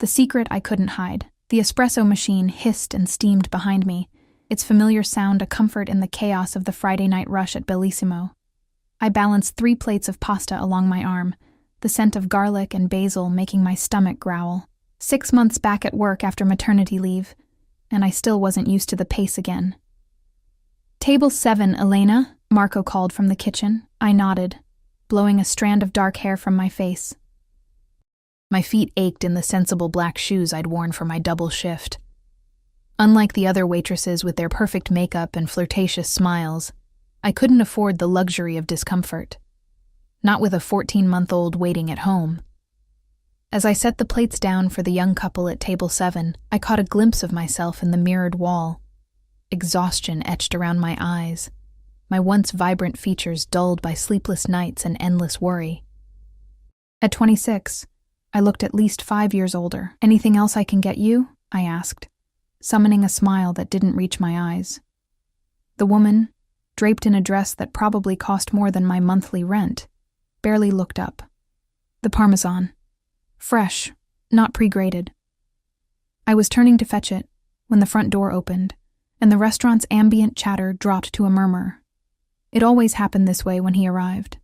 The secret I couldn't hide. The espresso machine hissed and steamed behind me, its familiar sound a comfort in the chaos of the Friday night rush at Bellissimo. I balanced 3 plates of pasta along my arm, the scent of garlic and basil making my stomach growl. 6 months back at work after maternity leave, and I still wasn't used to the pace again. "Table 7, Elena," Marco called from the kitchen. I nodded, blowing a strand of dark hair from my face. My feet ached in the sensible black shoes I'd worn for my double shift. Unlike the other waitresses with their perfect makeup and flirtatious smiles, I couldn't afford the luxury of discomfort. Not with a 14-month-old waiting at home. As I set the plates down for the young couple at table 7, I caught a glimpse of myself in the mirrored wall. Exhaustion etched around my eyes, my once vibrant features dulled by sleepless nights and endless worry. At 26, I looked at least 5 years older. "Anything else I can get you?" I asked, summoning a smile that didn't reach my eyes. The woman, draped in a dress that probably cost more than my monthly rent, barely looked up. "The Parmesan. Fresh, not pre-grated." I was turning to fetch it when the front door opened, and the restaurant's ambient chatter dropped to a murmur. It always happened this way when he arrived.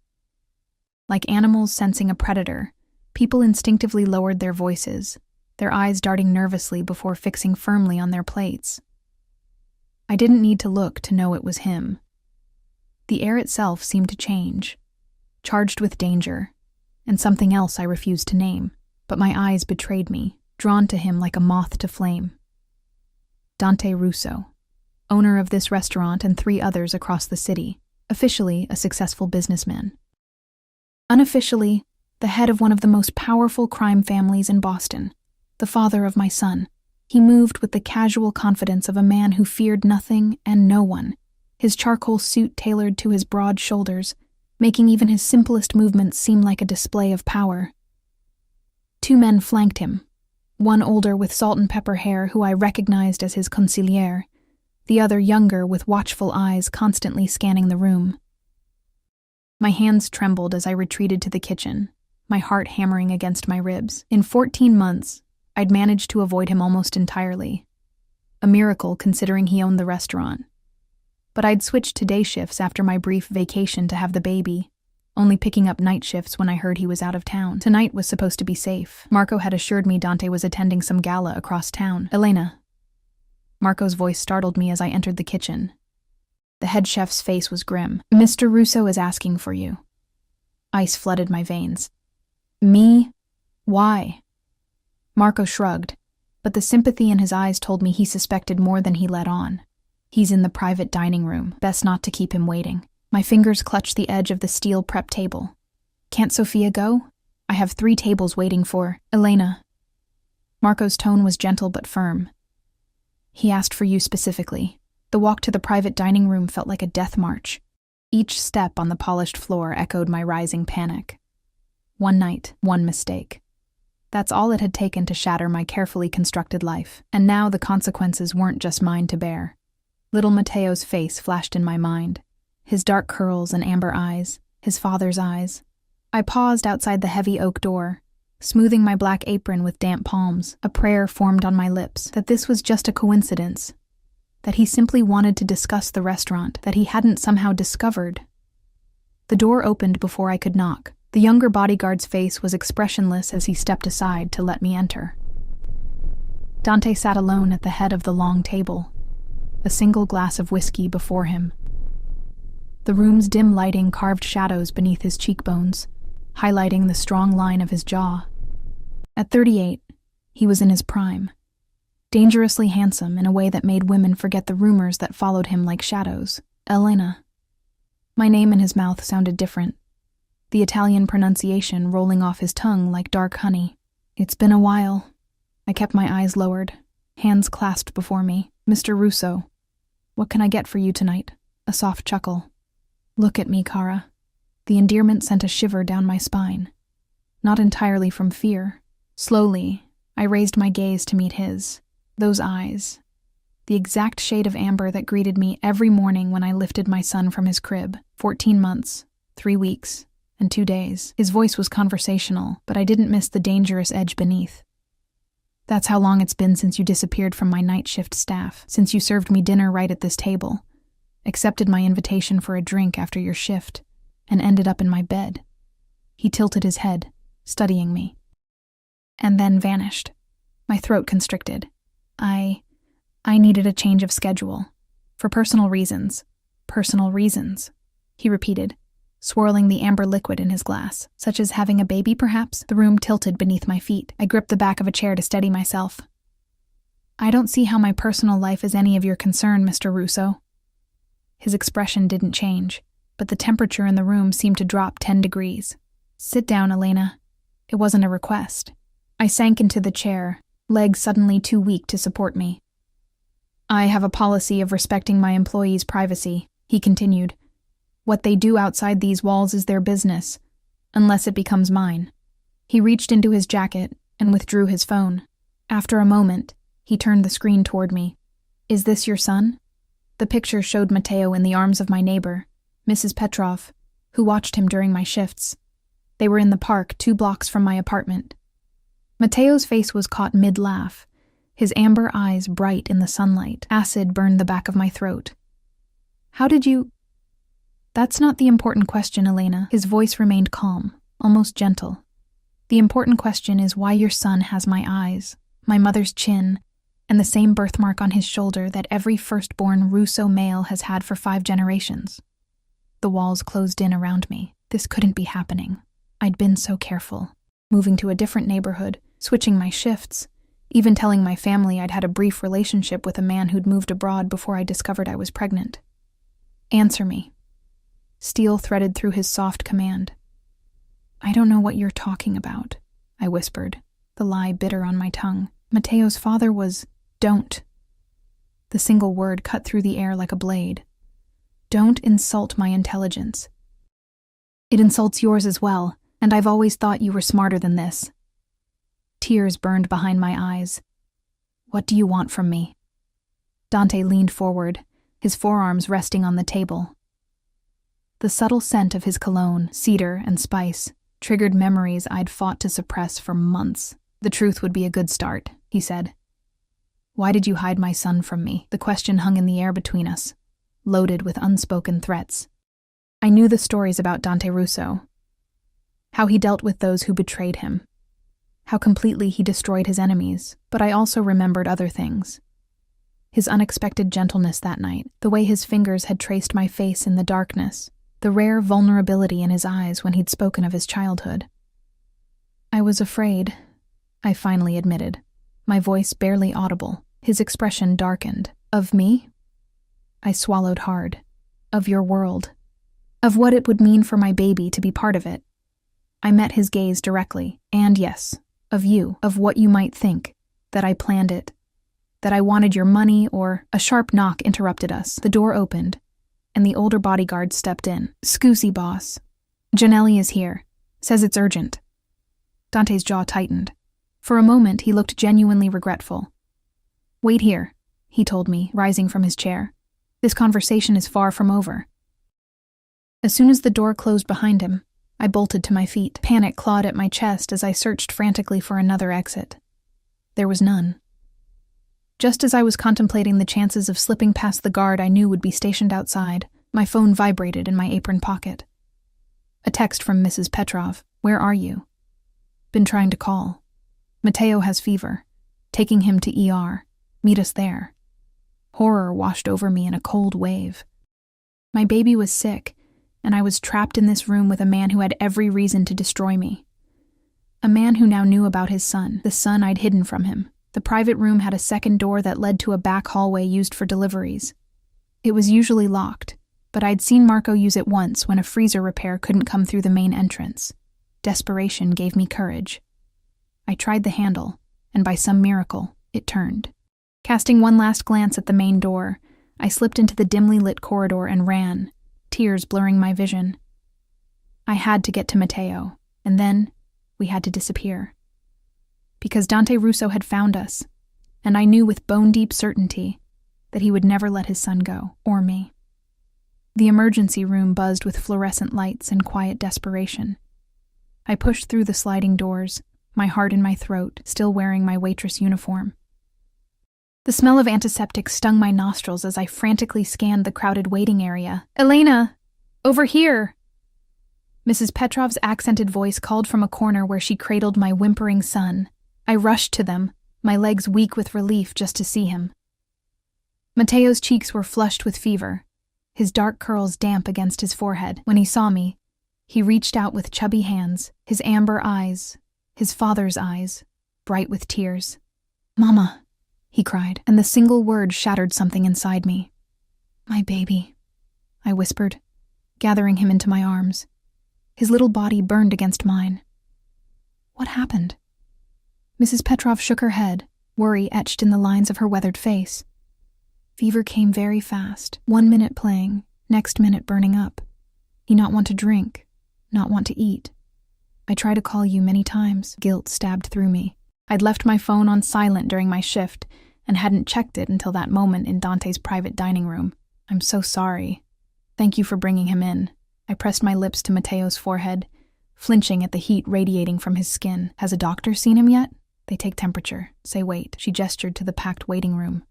Like animals sensing a predator, people instinctively lowered their voices, their eyes darting nervously before fixing firmly on their plates. I didn't need to look to know it was him. The air itself seemed to change, charged with danger, and something else I refused to name, but my eyes betrayed me, drawn to him like a moth to flame. Dante Russo, owner of this restaurant and 3 others across the city, officially a successful businessman. Unofficially, the head of one of the most powerful crime families in Boston, the father of my son. He moved with the casual confidence of a man who feared nothing and no one, his charcoal suit tailored to his broad shoulders, making even his simplest movements seem like a display of power. 2 men flanked him, one older with salt and pepper hair who I recognized as his consigliere, the other younger with watchful eyes constantly scanning the room. My hands trembled as I retreated to the kitchen, my heart hammering against my ribs. In 14 months, I'd managed to avoid him almost entirely. A miracle considering he owned the restaurant. But I'd switched to day shifts after my brief vacation to have the baby, only picking up night shifts when I heard he was out of town. Tonight was supposed to be safe. Marco had assured me Dante was attending some gala across town. "Elena." Marco's voice startled me as I entered the kitchen. The head chef's face was grim. "Mr. Russo is asking for you." Ice flooded my veins. "Me? Why?" Marco shrugged, but the sympathy in his eyes told me he suspected more than he let on. "He's in the private dining room. Best not to keep him waiting." My fingers clutched the edge of the steel prep table. "Can't Sophia go? I have 3 tables waiting for Elena." Marco's tone was gentle but firm. "He asked for you specifically." The walk to the private dining room felt like a death march. Each step on the polished floor echoed my rising panic. One night, one mistake. That's all it had taken to shatter my carefully constructed life, and now the consequences weren't just mine to bear. Little Matteo's face flashed in my mind, his dark curls and amber eyes, his father's eyes. I paused outside the heavy oak door, smoothing my black apron with damp palms. A prayer formed on my lips that this was just a coincidence, that he simply wanted to discuss the restaurant that he hadn't somehow discovered. The door opened before I could knock. The younger bodyguard's face was expressionless as he stepped aside to let me enter. Dante sat alone at the head of the long table, a single glass of whiskey before him. The room's dim lighting carved shadows beneath his cheekbones, highlighting the strong line of his jaw. At 38, he was in his prime, dangerously handsome in a way that made women forget the rumors that followed him like shadows. "Elena." My name in his mouth sounded different, the Italian pronunciation rolling off his tongue like dark honey. "It's been a while." I kept my eyes lowered, hands clasped before me. "Mr. Russo, what can I get for you tonight?" A soft chuckle. "Look at me, Cara." The endearment sent a shiver down my spine. Not entirely from fear. Slowly, I raised my gaze to meet his. Those eyes. The exact shade of amber that greeted me every morning when I lifted my son from his crib. 14 months, 3 weeks, and 2 days. His voice was conversational, but I didn't miss the dangerous edge beneath. That's how long it's been since you disappeared from my night shift staff, since you served me dinner right at this table, accepted my invitation for a drink after your shift, and ended up in my bed." He tilted his head, studying me, and then vanished. My throat constricted. I needed a change of schedule. For personal reasons. Personal reasons, he repeated, swirling the amber liquid in his glass. Such as having a baby, perhaps? The room tilted beneath my feet. I gripped the back of a chair to steady myself. "I don't see how my personal life is any of your concern, Mr. Russo." His expression didn't change, but the temperature in the room seemed to drop 10 degrees. "Sit down, Elena." It wasn't a request. I sank into the chair, legs suddenly too weak to support me. "I have a policy of respecting my employees' privacy," he continued. "What they do outside these walls is their business, unless it becomes mine." He reached into his jacket and withdrew his phone. After a moment, he turned the screen toward me. "Is this your son?" The picture showed Mateo in the arms of my neighbor, Mrs. Petrov, who watched him during my shifts. They were in the park 2 blocks from my apartment. Mateo's face was caught mid-laugh, his amber eyes bright in the sunlight. Acid burned the back of my throat. "How did you—" "That's not the important question, Elena." His voice remained calm, almost gentle. "The important question is why your son has my eyes, my mother's chin, and the same birthmark on his shoulder that every firstborn Russo male has had for 5 generations. The walls closed in around me. This couldn't be happening. I'd been so careful, moving to a different neighborhood, switching my shifts, even telling my family I'd had a brief relationship with a man who'd moved abroad before I discovered I was pregnant. Answer me." Steel threaded through his soft command. "I don't know what you're talking about," I whispered, the lie bitter on my tongue. "Mateo's father was— Don't." The single word cut through the air like a blade. "Don't insult my intelligence. It insults yours as well, and I've always thought you were smarter than this." Tears burned behind my eyes. "What do you want from me?" Dante leaned forward, his forearms resting on the table. The subtle scent of his cologne, cedar and spice, triggered memories I'd fought to suppress for months. "The truth would be a good start," he said. "Why did you hide my son from me?" The question hung in the air between us, loaded with unspoken threats. I knew the stories about Dante Russo, how he dealt with those who betrayed him, how completely he destroyed his enemies, but I also remembered other things. His unexpected gentleness that night, the way his fingers had traced my face in the darkness, the rare vulnerability in his eyes when he'd spoken of his childhood. "I was afraid," I finally admitted, my voice barely audible. His expression darkened. "Of me?" I swallowed hard. "Of your world. Of what it would mean for my baby to be part of it." I met his gaze directly, and yes, of you, of what you might think, that I planned it, that I wanted your money or— A sharp knock interrupted us. The door opened, and the older bodyguard stepped in. "Scusi, boss. Janelli is here. Says it's urgent." Dante's jaw tightened. For a moment, he looked genuinely regretful. "Wait here," he told me, rising from his chair. "This conversation is far from over." As soon as the door closed behind him, I bolted to my feet. Panic clawed at my chest as I searched frantically for another exit. There was none. Just as I was contemplating the chances of slipping past the guard I knew would be stationed outside, my phone vibrated in my apron pocket. A text from Mrs. Petrov. "Where are you?" "Been trying to call. Mateo has fever. Taking him to ER. Meet us there." Horror washed over me in a cold wave. My baby was sick, and I was trapped in this room with a man who had every reason to destroy me. A man who now knew about his son, the son I'd hidden from him. The private room had a second door that led to a back hallway used for deliveries. It was usually locked, but I'd seen Marco use it once when a freezer repair couldn't come through the main entrance. Desperation gave me courage. I tried the handle, and by some miracle, it turned. Casting one last glance at the main door, I slipped into the dimly lit corridor and ran, tears blurring my vision. I had to get to Mateo, and then we had to disappear. Because Dante Russo had found us, and I knew with bone-deep certainty that he would never let his son go, or me. The emergency room buzzed with fluorescent lights and quiet desperation. I pushed through the sliding doors, my heart in my throat, still wearing my waitress uniform. The smell of antiseptic stung my nostrils as I frantically scanned the crowded waiting area. "Elena! Over here!" Mrs. Petrov's accented voice called from a corner where she cradled my whimpering son. I rushed to them, my legs weak with relief just to see him. Mateo's cheeks were flushed with fever, his dark curls damp against his forehead. When he saw me, he reached out with chubby hands, his amber eyes, his father's eyes, bright with tears. "Mama," he cried, and the single word shattered something inside me. "My baby," I whispered, gathering him into my arms. His little body burned against mine. "What happened?" Mrs. Petrov shook her head, worry etched in the lines of her weathered face. "Fever came very fast, 1 minute playing, next minute burning up. He not want to drink, not want to eat. I tried to call you many times." Guilt stabbed through me. I'd left my phone on silent during my shift and hadn't checked it until that moment in Dante's private dining room. "I'm so sorry. Thank you for bringing him in." I pressed my lips to Mateo's forehead, flinching at the heat radiating from his skin. "Has a doctor seen him yet? They take temperature. Say wait." She gestured to the packed waiting room.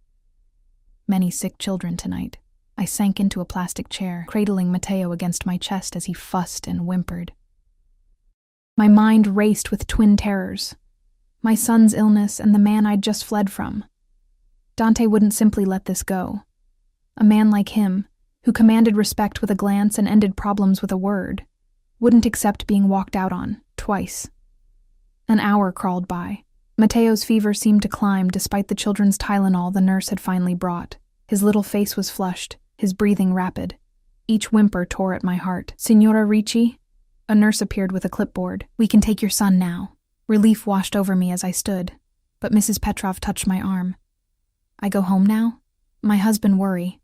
Many sick children tonight. I sank into a plastic chair, cradling Mateo against my chest as he fussed and whimpered. My mind raced with twin terrors. My son's illness and the man I'd just fled from. Dante wouldn't simply let this go. A man like him, who commanded respect with a glance and ended problems with a word, wouldn't accept being walked out on, twice. An hour crawled by. Mateo's fever seemed to climb despite the children's Tylenol the nurse had finally brought. His little face was flushed, his breathing rapid. Each whimper tore at my heart. "Signora Ricci?" A nurse appeared with a clipboard. "We can take your son now." Relief washed over me as I stood, but Mrs. Petrov touched my arm. "I go home now? My husband worry."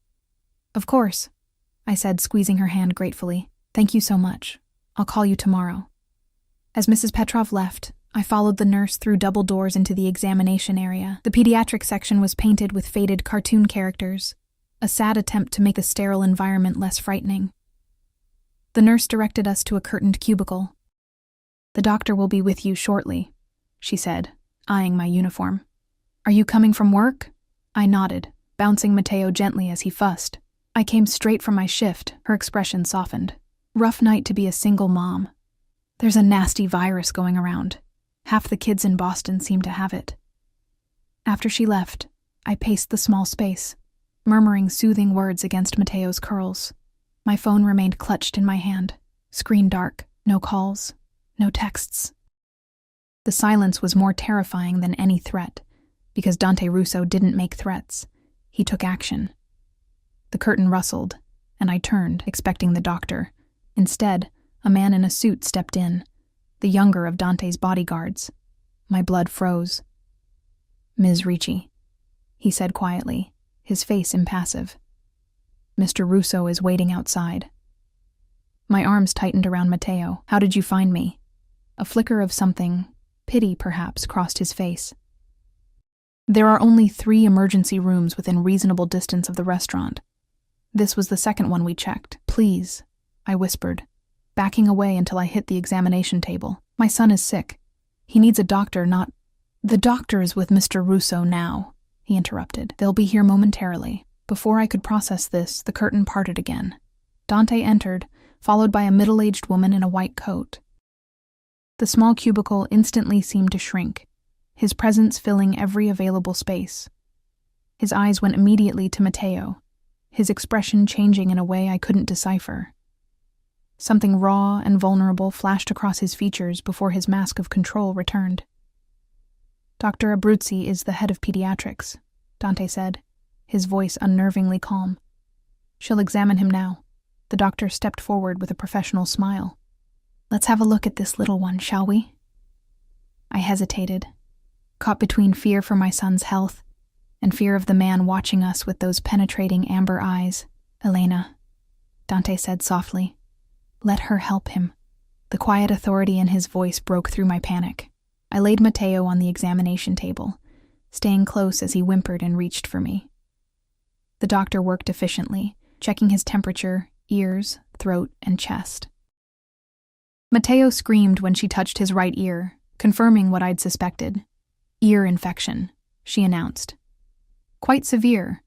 "Of course," I said, squeezing her hand gratefully. "Thank you so much. I'll call you tomorrow." As Mrs. Petrov left, I followed the nurse through double doors into the examination area. The pediatric section was painted with faded cartoon characters, a sad attempt to make the sterile environment less frightening. The nurse directed us to a curtained cubicle. "The doctor will be with you shortly," she said, eyeing my uniform. "Are you coming from work?" I nodded, bouncing Mateo gently as he fussed. I came straight from my shift, her expression softened. "Rough night to be a single mom. There's a nasty virus going around. Half the kids in Boston seem to have it." After she left, I paced the small space, murmuring soothing words against Mateo's curls. My phone remained clutched in my hand, screen dark, no calls, no texts. The silence was more terrifying than any threat, because Dante Russo didn't make threats. He took action. The curtain rustled, and I turned, expecting the doctor. Instead, a man in a suit stepped in, the younger of Dante's bodyguards. My blood froze. "Ms. Ricci," he said quietly, his face impassive. "Mr. Russo is waiting outside." My arms tightened around Mateo. "How did you find me?" A flicker of something, pity perhaps, crossed his face. "There are only 3 emergency rooms within reasonable distance of the restaurant. This was the second one we checked." "Please," I whispered, backing away until I hit the examination table. "My son is sick. He needs a doctor, not—" "The doctor is with Mr. Russo now," he interrupted. "They'll be here momentarily." Before I could process this, the curtain parted again. Dante entered, followed by a middle-aged woman in a white coat. The small cubicle instantly seemed to shrink, his presence filling every available space. His eyes went immediately to Mateo, his expression changing in a way I couldn't decipher. Something raw and vulnerable flashed across his features before his mask of control returned. "Dr. Abruzzi is the head of pediatrics," Dante said, his voice unnervingly calm. "She'll examine him now." The doctor stepped forward with a professional smile. "Let's have a look at this little one, shall we?" I hesitated, caught between fear for my son's health and fear of the man watching us with those penetrating amber eyes. "Elena," Dante said softly, "let her help him." The quiet authority in his voice broke through my panic. I laid Mateo on the examination table, staying close as he whimpered and reached for me. The doctor worked efficiently, checking his temperature, ears, throat, and chest. Mateo screamed when she touched his right ear, confirming what I'd suspected. Ear infection, she announced. Quite severe,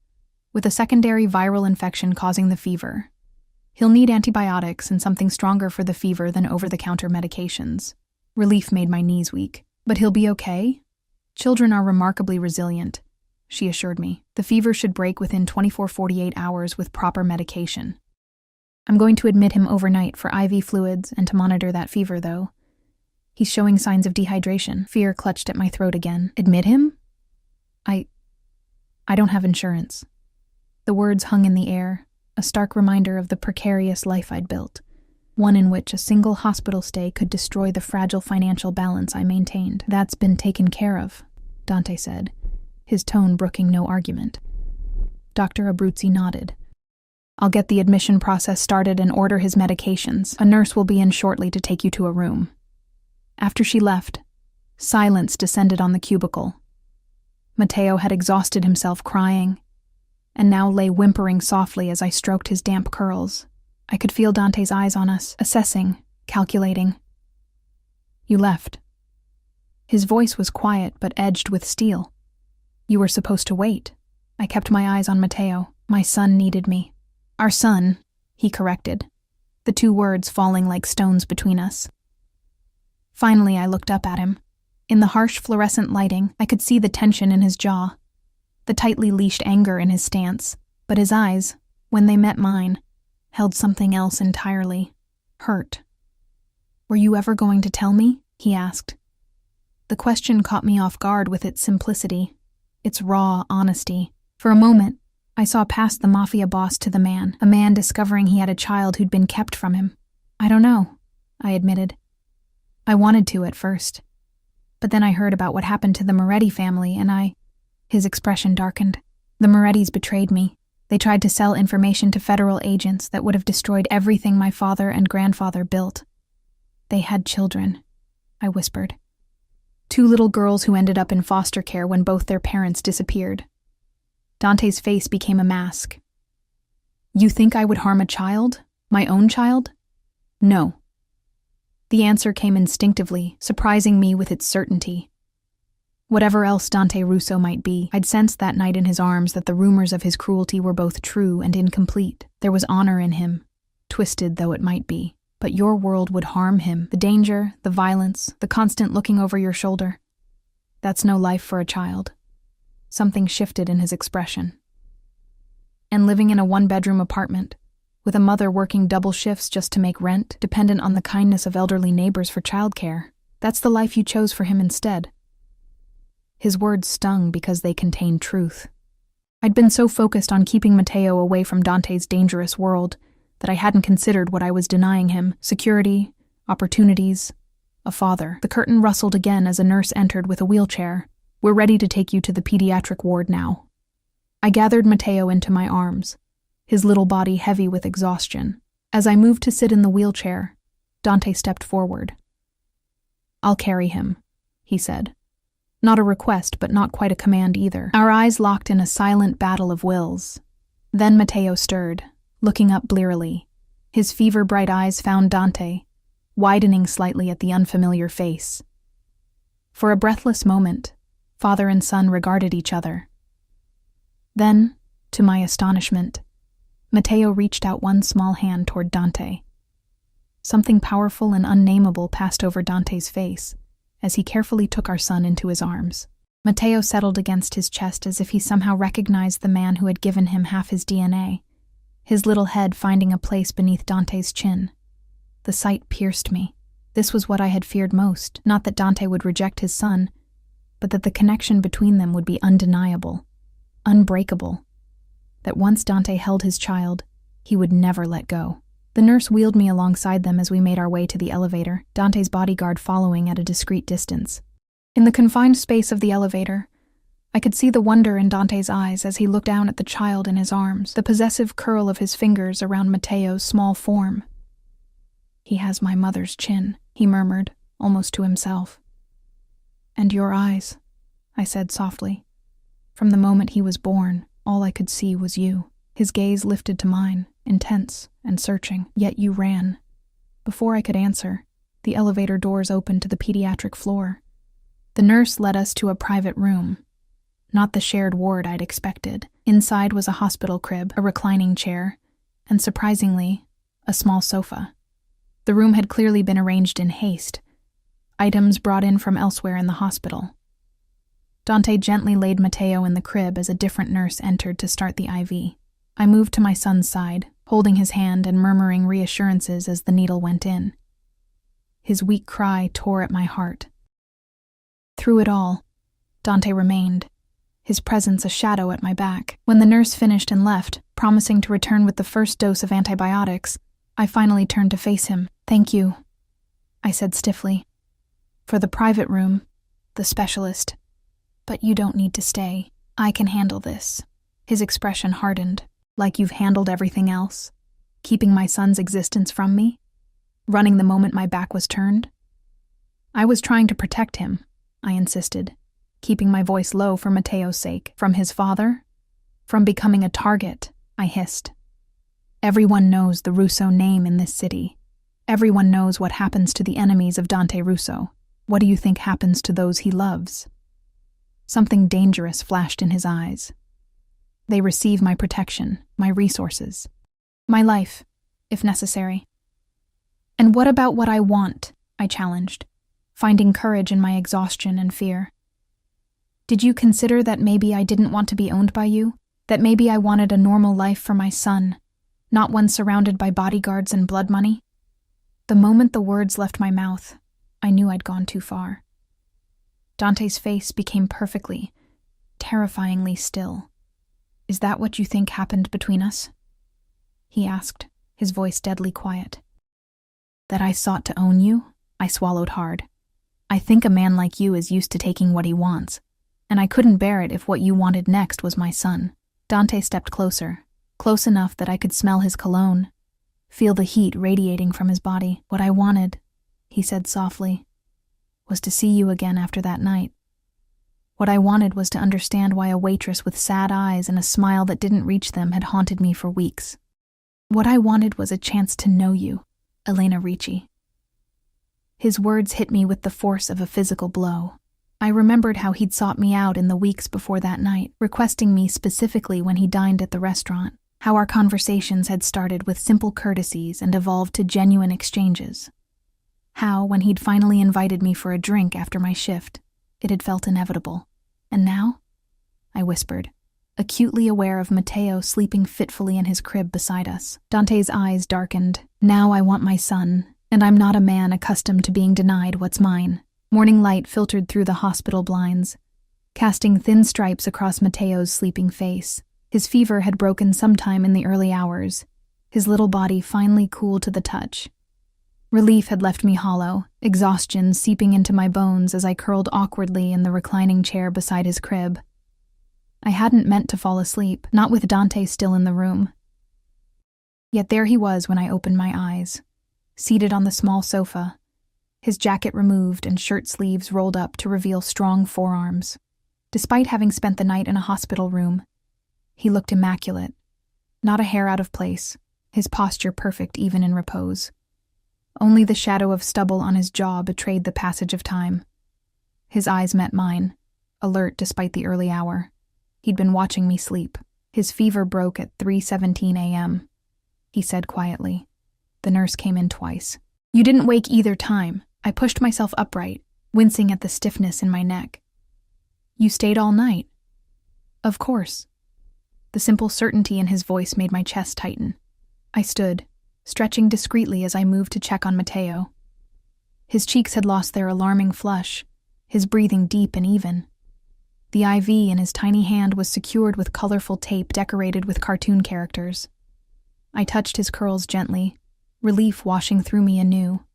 with a secondary viral infection causing the fever. He'll need antibiotics and something stronger for the fever than over-the-counter medications. Relief made my knees weak. But he'll be okay? Children are remarkably resilient, she assured me. The fever should break within 24-48 hours with proper medication. I'm going to admit him overnight for IV fluids and to monitor that fever, though. He's showing signs of dehydration. Fear clutched at my throat again. Admit him? I don't have insurance. The words hung in the air, a stark reminder of the precarious life I'd built, one in which a single hospital stay could destroy the fragile financial balance I maintained. That's been taken care of, Dante said, his tone brooking no argument. Dr. Abruzzi nodded. I'll get the admission process started and order his medications. A nurse will be in shortly to take you to a room. After she left, silence descended on the cubicle. Matteo had exhausted himself crying, and now lay whimpering softly as I stroked his damp curls. I could feel Dante's eyes on us, assessing, calculating. You left. His voice was quiet but edged with steel. You were supposed to wait. I kept my eyes on Matteo. My son needed me. Our son, he corrected, the two words falling like stones between us. Finally, I looked up at him. In the harsh fluorescent lighting, I could see the tension in his jaw, the tightly leashed anger in his stance, but his eyes, when they met mine, held something else entirely. Hurt. Were you ever going to tell me? He asked. The question caught me off guard with its simplicity, its raw honesty. For a moment, I saw past the mafia boss to the man, a man discovering he had a child who'd been kept from him. I don't know, I admitted. I wanted to at first. But then I heard about what happened to the Moretti family, and His expression darkened. The Morettis betrayed me. They tried to sell information to federal agents that would have destroyed everything my father and grandfather built. They had children, I whispered. 2 little girls who ended up in foster care when both their parents disappeared. Dante's face became a mask. You think I would harm a child? My own child? No. The answer came instinctively, surprising me with its certainty. Whatever else Dante Russo might be, I'd sensed that night in his arms that the rumors of his cruelty were both true and incomplete. There was honor in him, twisted though it might be. But your world would harm him. The danger, the violence, the constant looking over your shoulder. That's no life for a child. Something shifted in his expression. And living in a 1-bedroom apartment, with a mother working double shifts just to make rent, dependent on the kindness of elderly neighbors for childcare, that's the life you chose for him instead. His words stung because they contained truth. I'd been so focused on keeping Matteo away from Dante's dangerous world that I hadn't considered what I was denying him: security, opportunities, a father. The curtain rustled again as a nurse entered with a wheelchair. We're ready to take you to the pediatric ward now. I gathered Matteo into my arms, his little body heavy with exhaustion. As I moved to sit in the wheelchair, Dante stepped forward. I'll carry him, he said. Not a request, but not quite a command either. Our eyes locked in a silent battle of wills. Then Matteo stirred, looking up blearily. His fever-bright eyes found Dante, widening slightly at the unfamiliar face. For a breathless moment, father and son regarded each other. Then, to my astonishment, Matteo reached out one small hand toward Dante. Something powerful and unnameable passed over Dante's face as he carefully took our son into his arms. Matteo settled against his chest as if he somehow recognized the man who had given him half his DNA, his little head finding a place beneath Dante's chin. The sight pierced me. This was what I had feared most, not that Dante would reject his son, but that the connection between them would be undeniable, unbreakable, that once Dante held his child, he would never let go. The nurse wheeled me alongside them as we made our way to the elevator, Dante's bodyguard following at a discreet distance. In the confined space of the elevator, I could see the wonder in Dante's eyes as he looked down at the child in his arms, the possessive curl of his fingers around Matteo's small form. He has my mother's chin, he murmured, almost to himself. And your eyes, I said softly. From the moment he was born, all I could see was you. His gaze lifted to mine, intense and searching. Yet you ran. Before I could answer, The elevator doors opened to the pediatric floor. The nurse led us to a private room. Not the shared ward I'd expected. Inside was a hospital crib, a reclining chair, and surprisingly, a small sofa. The room had clearly been arranged in haste, items brought in from elsewhere in the hospital. Dante gently laid Matteo in the crib as a different nurse entered to start the IV. I moved to my son's side, holding his hand and murmuring reassurances as the needle went in. His weak cry tore at my heart. Through it all, Dante remained, his presence a shadow at my back. When the nurse finished and left, promising to return with the first dose of antibiotics, I finally turned to face him. "Thank you," I said stiffly. "For the private room, the specialist. But you don't need to stay. I can handle this." His expression hardened. "Like you've handled everything else? Keeping my son's existence from me? Running the moment my back was turned?" "I was trying to protect him," I insisted, keeping my voice low for Matteo's sake. "From his father? From becoming a target," I hissed. "Everyone knows the Russo name in this city. Everyone knows what happens to the enemies of Dante Russo. What do you think happens to those he loves?" Something dangerous flashed in his eyes. "They receive my protection, my resources, my life, if necessary." "And what about what I want?" I challenged, finding courage in my exhaustion and fear. "Did you consider that maybe I didn't want to be owned by you? That maybe I wanted a normal life for my son, not one surrounded by bodyguards and blood money?" The moment the words left my mouth, I knew I'd gone too far. Dante's face became perfectly, terrifyingly still. "Is that what you think happened between us?" he asked, his voice deadly quiet. "That I sought to own you?" I swallowed hard. "I think a man like you is used to taking what he wants, and I couldn't bear it if what you wanted next was my son." Dante stepped closer, close enough that I could smell his cologne, feel the heat radiating from his body. "What I wanted," he said softly, "was to see you again after that night. What I wanted was to understand why a waitress with sad eyes and a smile that didn't reach them had haunted me for weeks. What I wanted was a chance to know you, Elena Ricci." His words hit me with the force of a physical blow. I remembered how he'd sought me out in the weeks before that night, requesting me specifically when he dined at the restaurant, how our conversations had started with simple courtesies and evolved to genuine exchanges. How, when he'd finally invited me for a drink after my shift, it had felt inevitable. "And now?" I whispered, acutely aware of Matteo sleeping fitfully in his crib beside us. Dante's eyes darkened. "Now I want my son, and I'm not a man accustomed to being denied what's mine." Morning light filtered through the hospital blinds, casting thin stripes across Matteo's sleeping face. His fever had broken sometime in the early hours, his little body finally cool to the touch. Relief had left me hollow, exhaustion seeping into my bones as I curled awkwardly in the reclining chair beside his crib. I hadn't meant to fall asleep, not with Dante still in the room. Yet there he was when I opened my eyes, seated on the small sofa, his jacket removed and shirt sleeves rolled up to reveal strong forearms. Despite having spent the night in a hospital room, he looked immaculate, not a hair out of place, his posture perfect even in repose. Only the shadow of stubble on his jaw betrayed the passage of time. His eyes met mine, alert despite the early hour. He'd been watching me sleep. "His fever broke at 3:17 a.m., he said quietly. The nurse came in twice. "You didn't wake either time." I pushed myself upright, wincing at the stiffness in my neck. "You stayed all night?" "Of course." The simple certainty in his voice made my chest tighten. I stood, stretching discreetly as I moved to check on Matteo. His cheeks had lost their alarming flush, his breathing deep and even. The IV in his tiny hand was secured with colorful tape decorated with cartoon characters. I touched his curls gently, relief washing through me anew.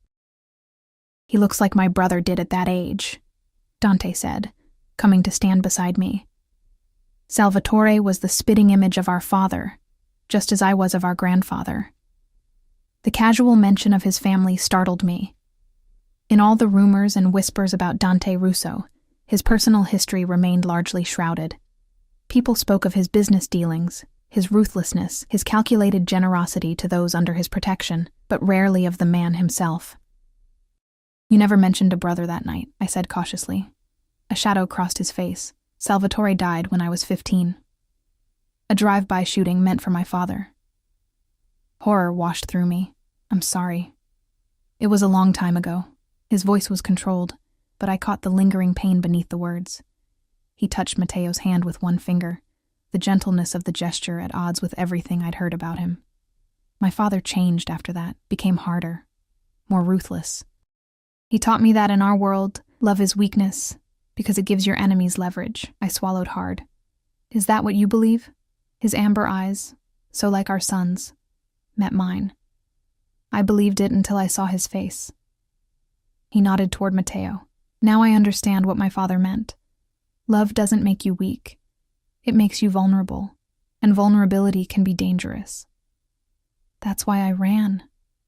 "He looks like my brother did at that age," Dante said, coming to stand beside me. "Salvatore was the spitting image of our father, just as I was of our grandfather." The casual mention of his family startled me. In all the rumors and whispers about Dante Russo, his personal history remained largely shrouded. People spoke of his business dealings, his ruthlessness, his calculated generosity to those under his protection, but rarely of the man himself. You never mentioned a brother that night, I said cautiously. A shadow crossed his face. Salvatore died when I was 15. A drive-by shooting meant for my father. Horror washed through me. I'm sorry. It was a long time ago. His voice was controlled, but I caught the lingering pain beneath the words. He touched Matteo's hand with one finger, the gentleness of the gesture at odds with everything I'd heard about him. My father changed after that, became harder, more ruthless. He taught me that in our world, love is weakness, because it gives your enemies leverage. I swallowed hard. Is that what you believe? His amber eyes, so like our son's, met mine. I believed it until I saw his face. He nodded toward Matteo. Now I understand what my father meant. Love doesn't make you weak. It makes you vulnerable, and vulnerability can be dangerous. That's why I ran,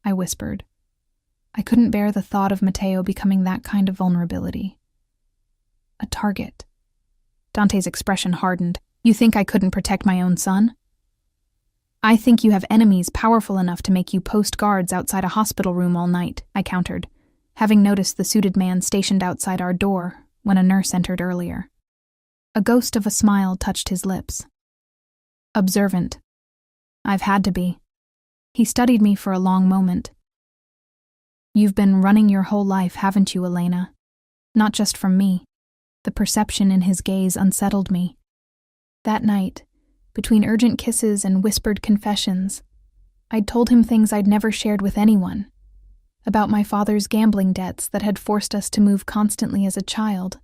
I whispered. I couldn't bear the thought of Matteo becoming that kind of vulnerability. A target. Dante's expression hardened. You think I couldn't protect my own son? I think you have enemies powerful enough to make you post guards outside a hospital room all night, I countered, having noticed the suited man stationed outside our door when a nurse entered earlier. A ghost of a smile touched his lips. Observant. I've had to be. He studied me for a long moment. You've been running your whole life, haven't you, Elena? Not just from me. The perception in his gaze unsettled me. That night, between urgent kisses and whispered confessions, I'd told him things I'd never shared with anyone. About my father's gambling debts that had forced us to move constantly as a child.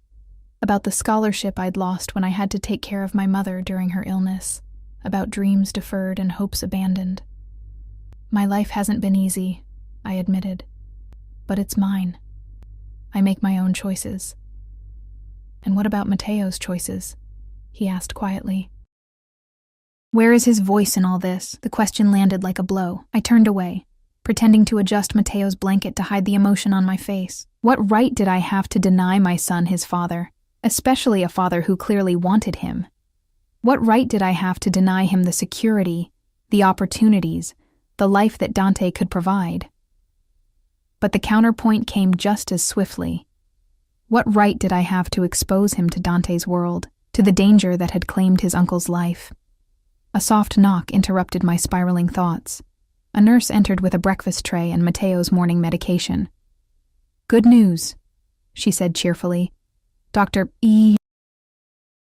About the scholarship I'd lost when I had to take care of my mother during her illness. About dreams deferred and hopes abandoned. My life hasn't been easy, I admitted. But it's mine. I make my own choices. And what about Matteo's choices? He asked quietly. Where is his voice in all this? The question landed like a blow. I turned away, pretending to adjust Matteo's blanket to hide the emotion on my face. What right did I have to deny my son his father, especially a father who clearly wanted him? What right did I have to deny him the security, the opportunities, the life that Dante could provide? But the counterpoint came just as swiftly. What right did I have to expose him to Dante's world, to the danger that had claimed his uncle's life? A soft knock interrupted my spiraling thoughts. A nurse entered with a breakfast tray and Matteo's morning medication. Good news, she said cheerfully. Dr.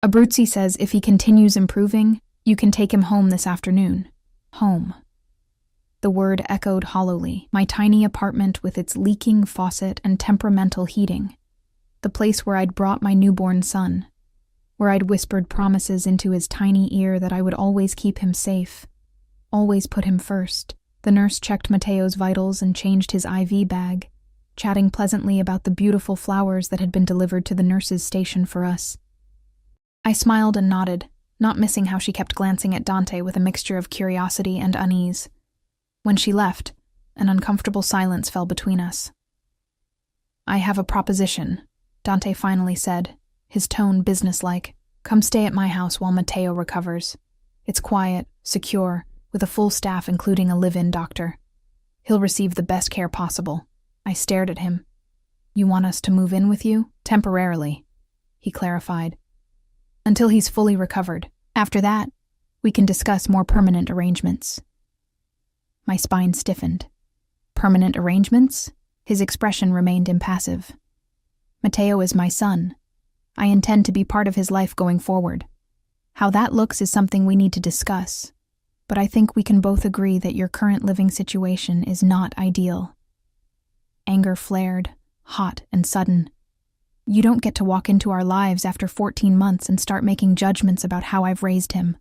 Abruzzi says if he continues improving, you can take him home this afternoon. Home. The word echoed hollowly. My tiny apartment with its leaking faucet and temperamental heating. The place where I'd brought my newborn son. Where I'd whispered promises into his tiny ear that I would always keep him safe. Always put him first. The nurse checked Matteo's vitals and changed his IV bag, chatting pleasantly about the beautiful flowers that had been delivered to the nurse's station for us. I smiled and nodded, not missing how she kept glancing at Dante with a mixture of curiosity and unease. When she left, an uncomfortable silence fell between us. I have a proposition, Dante finally said, his tone businesslike. Come stay at my house while Matteo recovers. It's quiet, secure, with a full staff including a live-in doctor. He'll receive the best care possible. I stared at him. You want us to move in with you? Temporarily, he clarified. Until he's fully recovered. After that, we can discuss more permanent arrangements. My spine stiffened. Permanent arrangements? His expression remained impassive. Matteo is my son. I intend to be part of his life going forward. How that looks is something we need to discuss, but I think we can both agree that your current living situation is not ideal. Anger flared, hot and sudden. You don't get to walk into our lives after 14 months and start making judgments about how I've raised him.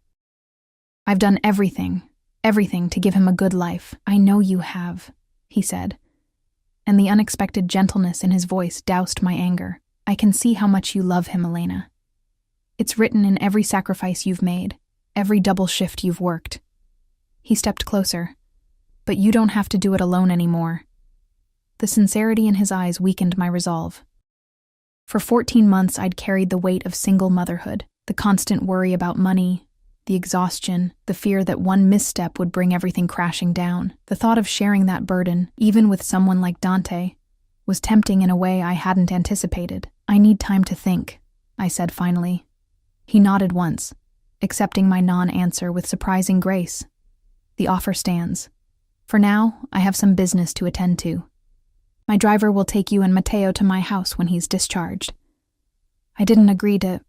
I've done everything to give him a good life. I know you have, he said, and the unexpected gentleness in his voice doused my anger. I can see how much you love him, Elena. It's written in every sacrifice you've made, every double shift you've worked. He stepped closer. But you don't have to do it alone anymore. The sincerity in his eyes weakened my resolve. For 14 months I'd carried the weight of single motherhood, the constant worry about money, the exhaustion, the fear that one misstep would bring everything crashing down. The thought of sharing that burden, even with someone like Dante, was tempting in a way I hadn't anticipated. "I need time to think," I said finally. He nodded once, accepting my non-answer with surprising grace. "The offer stands. For now, I have some business to attend to. My driver will take you and Matteo to my house when he's discharged." I didn't agree to...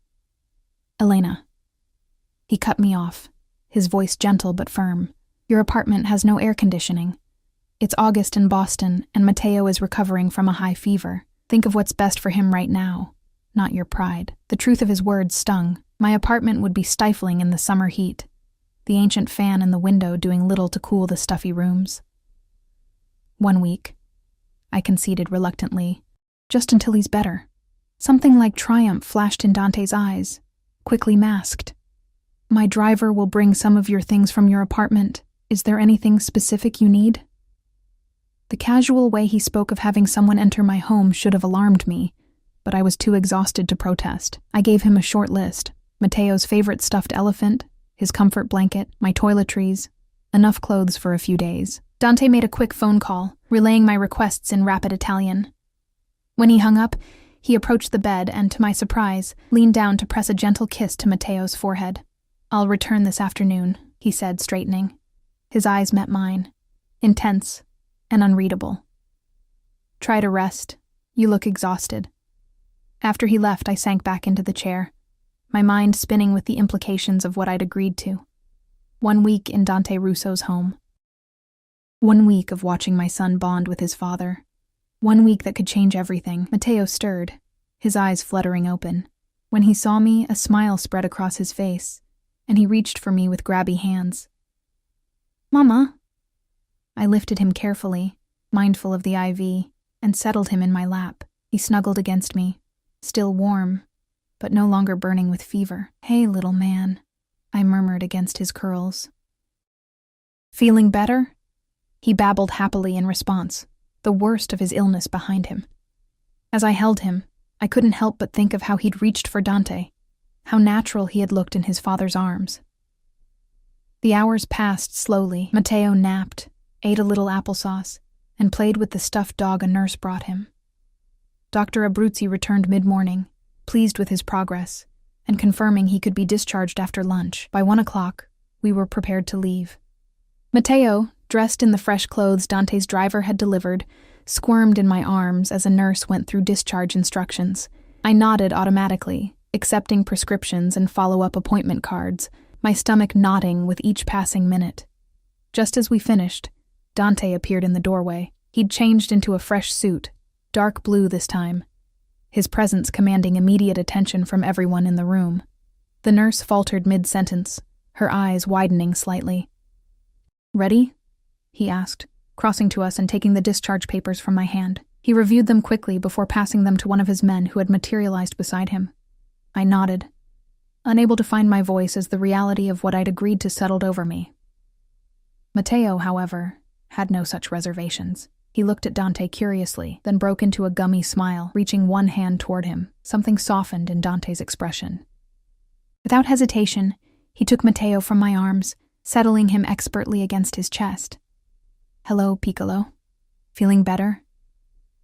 "Elena." He cut me off, his voice gentle but firm. "Your apartment has no air conditioning. It's August in Boston, and Matteo is recovering from a high fever. Think of what's best for him right now, not your pride." The truth of his words stung. My apartment would be stifling in the summer heat, the ancient fan in the window doing little to cool the stuffy rooms. "1 week," I conceded reluctantly, "just until he's better." Something like triumph flashed in Dante's eyes, quickly masked. "My driver will bring some of your things from your apartment. Is there anything specific you need?" The casual way he spoke of having someone enter my home should have alarmed me, but I was too exhausted to protest. I gave him a short list: Matteo's favorite stuffed elephant, his comfort blanket, my toiletries, enough clothes for a few days. Dante made a quick phone call, relaying my requests in rapid Italian. When he hung up, he approached the bed and, to my surprise, leaned down to press a gentle kiss to Matteo's forehead. "I'll return this afternoon," he said, straightening. His eyes met mine, intense and unreadable. "Try to rest. You look exhausted." After he left, I sank back into the chair, my mind spinning with the implications of what I'd agreed to. 1 week in Dante Russo's home. 1 week of watching my son bond with his father. 1 week that could change everything. Matteo stirred, his eyes fluttering open. When he saw me, a smile spread across his face, and he reached for me with grabby hands. "Mama." I lifted him carefully, mindful of the IV, and settled him in my lap. He snuggled against me, still warm, but no longer burning with fever. "Hey, little man," I murmured against his curls. "Feeling better?" He babbled happily in response, the worst of his illness behind him. As I held him, I couldn't help but think of how he'd reached for Dante, how natural he had looked in his father's arms. The hours passed slowly. Matteo napped, ate a little applesauce, and played with the stuffed dog a nurse brought him. Dr. Abruzzi returned mid-morning, pleased with his progress, and confirming he could be discharged after lunch. By 1 o'clock, we were prepared to leave. Matteo, dressed in the fresh clothes Dante's driver had delivered, squirmed in my arms as a nurse went through discharge instructions. I nodded automatically, accepting prescriptions and follow-up appointment cards, my stomach knotting with each passing minute. Just as we finished, Dante appeared in the doorway. He'd changed into a fresh suit, dark blue this time, his presence commanding immediate attention from everyone in the room. The nurse faltered mid-sentence, her eyes widening slightly. "Ready?" he asked, crossing to us and taking the discharge papers from my hand. He reviewed them quickly before passing them to one of his men who had materialized beside him. I nodded, unable to find my voice as the reality of what I'd agreed to settled over me. Matteo, however, had no such reservations. He looked at Dante curiously, then broke into a gummy smile, reaching one hand toward him. Something softened in Dante's expression. Without hesitation, he took Matteo from my arms, settling him expertly against his chest. "Hello, Piccolo. Feeling better?"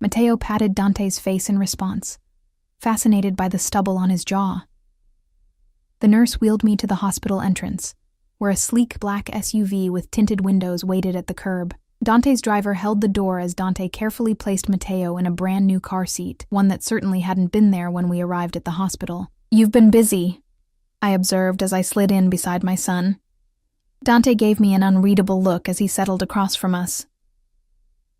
Matteo patted Dante's face in response, fascinated by the stubble on his jaw. The nurse wheeled me to the hospital entrance, where a sleek black SUV with tinted windows waited at the curb. Dante's driver held the door as Dante carefully placed Matteo in a brand new car seat, one that certainly hadn't been there when we arrived at the hospital. "You've been busy," I observed as I slid in beside my son. Dante gave me an unreadable look as he settled across from us.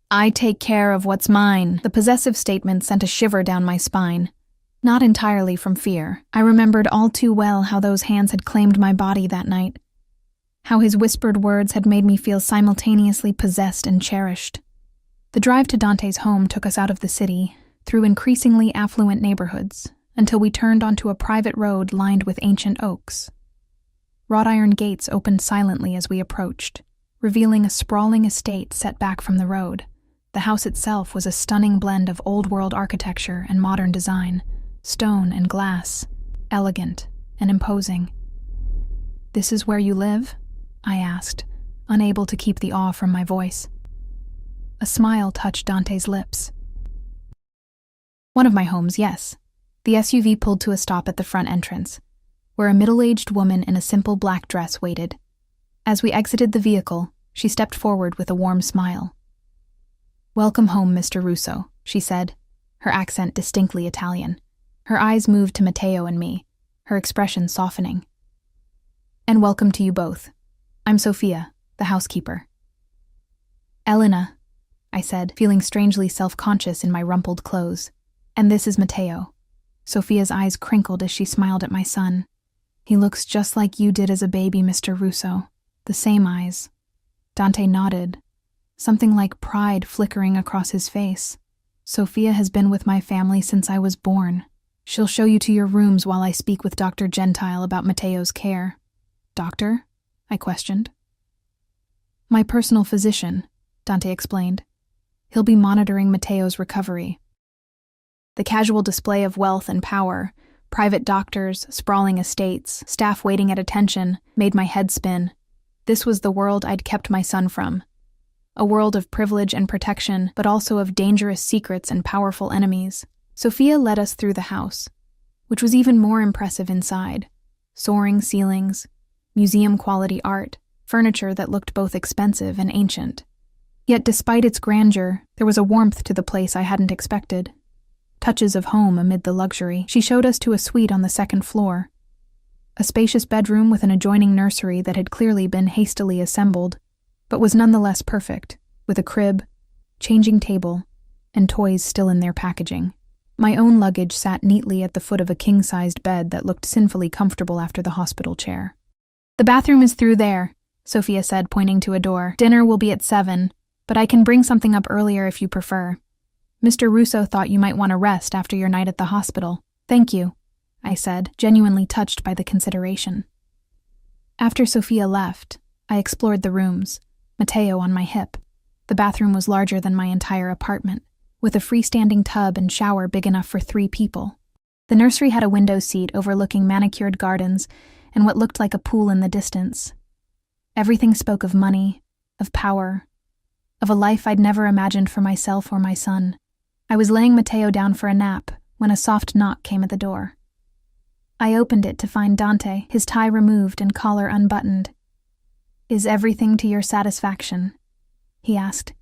"I take care of what's mine." The possessive statement sent a shiver down my spine. Not entirely from fear. I remembered all too well how those hands had claimed my body that night, how his whispered words had made me feel simultaneously possessed and cherished. The drive to Dante's home took us out of the city, through increasingly affluent neighborhoods, until we turned onto a private road lined with ancient oaks. Wrought iron gates opened silently as we approached, revealing a sprawling estate set back from the road. The house itself was a stunning blend of old-world architecture and modern design, stone and glass, elegant and imposing. "This is where you live?" I asked, unable to keep the awe from my voice. A smile touched Dante's lips. One of my homes, yes. The SUV pulled to a stop at the front entrance, where a middle-aged woman in a simple black dress waited. As we exited the vehicle, she stepped forward with a warm smile. "Welcome home, Mr. Russo," she said, her accent distinctly Italian. Her eyes moved to Matteo and me, her expression softening. "And welcome to you both. I'm Sophia, the housekeeper." "Elena," I said, feeling strangely self-conscious in my rumpled clothes. "And this is Matteo." Sophia's eyes crinkled as she smiled at my son. "He looks just like you did as a baby, Mr. Russo. The same eyes." Dante nodded, something like pride flickering across his face. "Sophia has been with my family since I was born. She'll show you to your rooms while I speak with Dr. Gentile about Matteo's care." "Doctor?" I questioned. "My personal physician," Dante explained. "He'll be monitoring Matteo's recovery." The casual display of wealth and power, private doctors, sprawling estates, staff waiting at attention, made my head spin. This was the world I'd kept my son from. A world of privilege and protection, but also of dangerous secrets and powerful enemies. Sophia led us through the house, which was even more impressive inside. Soaring ceilings, museum-quality art, furniture that looked both expensive and ancient. Yet despite its grandeur, there was a warmth to the place I hadn't expected. Touches of home amid the luxury. She showed us to a suite on the second floor. A spacious bedroom with an adjoining nursery that had clearly been hastily assembled, but was nonetheless perfect, with a crib, changing table, and toys still in their packaging. My own luggage sat neatly at the foot of a king-sized bed that looked sinfully comfortable after the hospital chair. "The bathroom is through there," Sophia said, pointing to a door. "Dinner will be at 7, but I can bring something up earlier if you prefer. Mr. Russo thought you might want to rest after your night at the hospital." "Thank you," I said, genuinely touched by the consideration. After Sophia left, I explored the rooms, Matteo on my hip. The bathroom was larger than my entire apartment, with a freestanding tub and shower big enough for 3 people. The nursery had a window seat overlooking manicured gardens and what looked like a pool in the distance. Everything spoke of money, of power, of a life I'd never imagined for myself or my son. I was laying Matteo down for a nap when a soft knock came at the door. I opened it to find Dante, his tie removed and collar unbuttoned. "Is everything to your satisfaction?" he asked,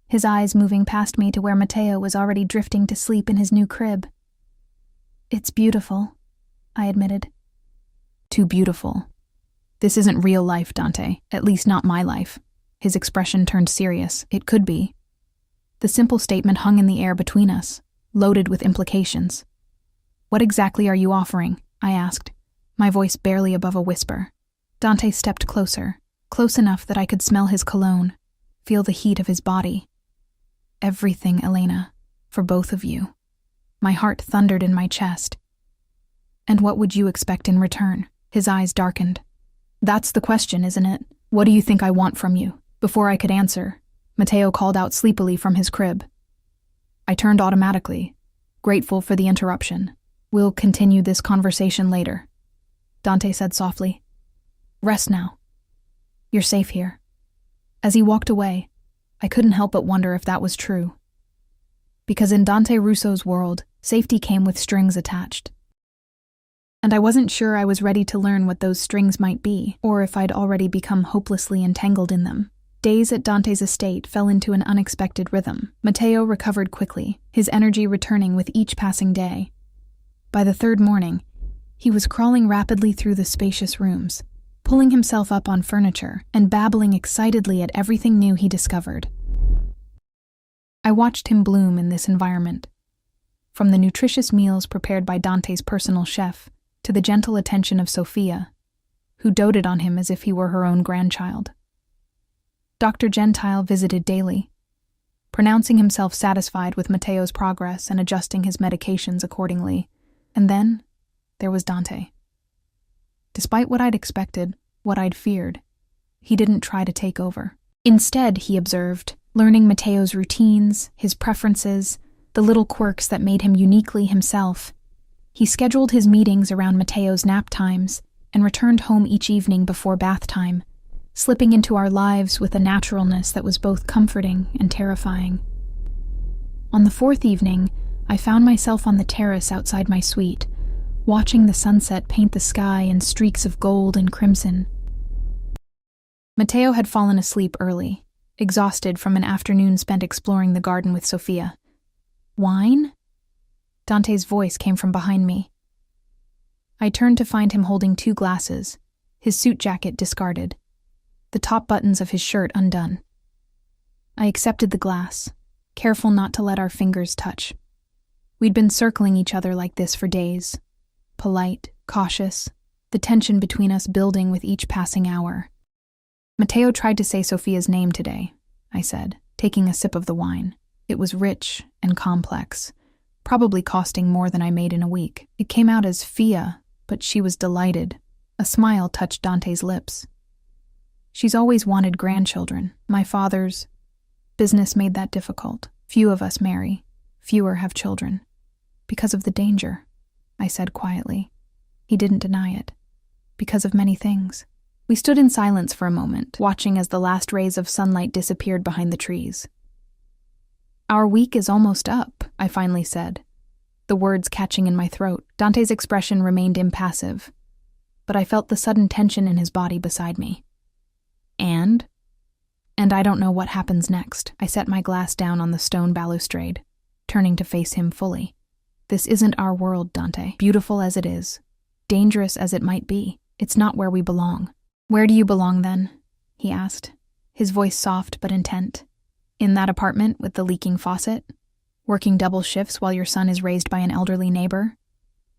his eyes moving past me to where Matteo was already drifting to sleep in his new crib. "It's beautiful," I admitted. "Too beautiful. This isn't real life, Dante, at least not my life." His expression turned serious. It could be. The simple statement hung in the air between us, loaded with implications. "What exactly are you offering?" I asked, my voice barely above a whisper. Dante stepped closer, close enough that I could smell his cologne, feel the heat of his body. "Everything, Elena, for both of you." My heart thundered in my chest. "And what would you expect in return?" His eyes darkened. "That's the question, isn't it? What do you think I want from you?" Before I could answer, Matteo called out sleepily from his crib. I turned automatically, grateful for the interruption. "We'll continue this conversation later," Dante said softly. "Rest now. You're safe here." As he walked away, I couldn't help but wonder if that was true. Because in Dante Russo's world, safety came with strings attached. And I wasn't sure I was ready to learn what those strings might be, or if I'd already become hopelessly entangled in them. Days at Dante's estate fell into an unexpected rhythm. Matteo recovered quickly, his energy returning with each passing day. By the 3rd morning, he was crawling rapidly through the spacious rooms, pulling himself up on furniture and babbling excitedly at everything new he discovered. I watched him bloom in this environment. From the nutritious meals prepared by Dante's personal chef to the gentle attention of Sophia, who doted on him as if he were her own grandchild. Dr. Gentile visited daily, pronouncing himself satisfied with Matteo's progress and adjusting his medications accordingly. And then there was Dante. Despite what I'd expected, what I'd feared, he didn't try to take over. Instead, he observed, learning Matteo's routines, his preferences, the little quirks that made him uniquely himself. He scheduled his meetings around Matteo's nap times and returned home each evening before bath time, slipping into our lives with a naturalness that was both comforting and terrifying. On the 4th evening, I found myself on the terrace outside my suite, watching the sunset paint the sky in streaks of gold and crimson. Matteo had fallen asleep early, exhausted from an afternoon spent exploring the garden with Sophia. Wine? Dante's voice came from behind me. I turned to find him holding 2 glasses, his suit jacket discarded, the top buttons of his shirt undone. I accepted the glass, careful not to let our fingers touch. We'd been circling each other like this for days, polite, cautious, the tension between us building with each passing hour. Matteo tried to say Sophia's name today, I said, taking a sip of the wine. It was rich and complex, probably costing more than I made in a week. It came out as Fia, but she was delighted. A smile touched Dante's lips. She's always wanted grandchildren. My father's business made that difficult. Few of us marry. Fewer have children. Because of the danger, I said quietly. He didn't deny it. Because of many things. We stood in silence for a moment, watching as the last rays of sunlight disappeared behind the trees. Our week is almost up, I finally said, the words catching in my throat. Dante's expression remained impassive, but I felt the sudden tension in his body beside me. And I don't know what happens next. I set my glass down on the stone balustrade, turning to face him fully. This isn't our world, Dante. Beautiful as it is, dangerous as it might be, it's not where we belong. Where do you belong then? He asked, his voice soft but intent. In that apartment with the leaking faucet? Working double shifts while your son is raised by an elderly neighbor?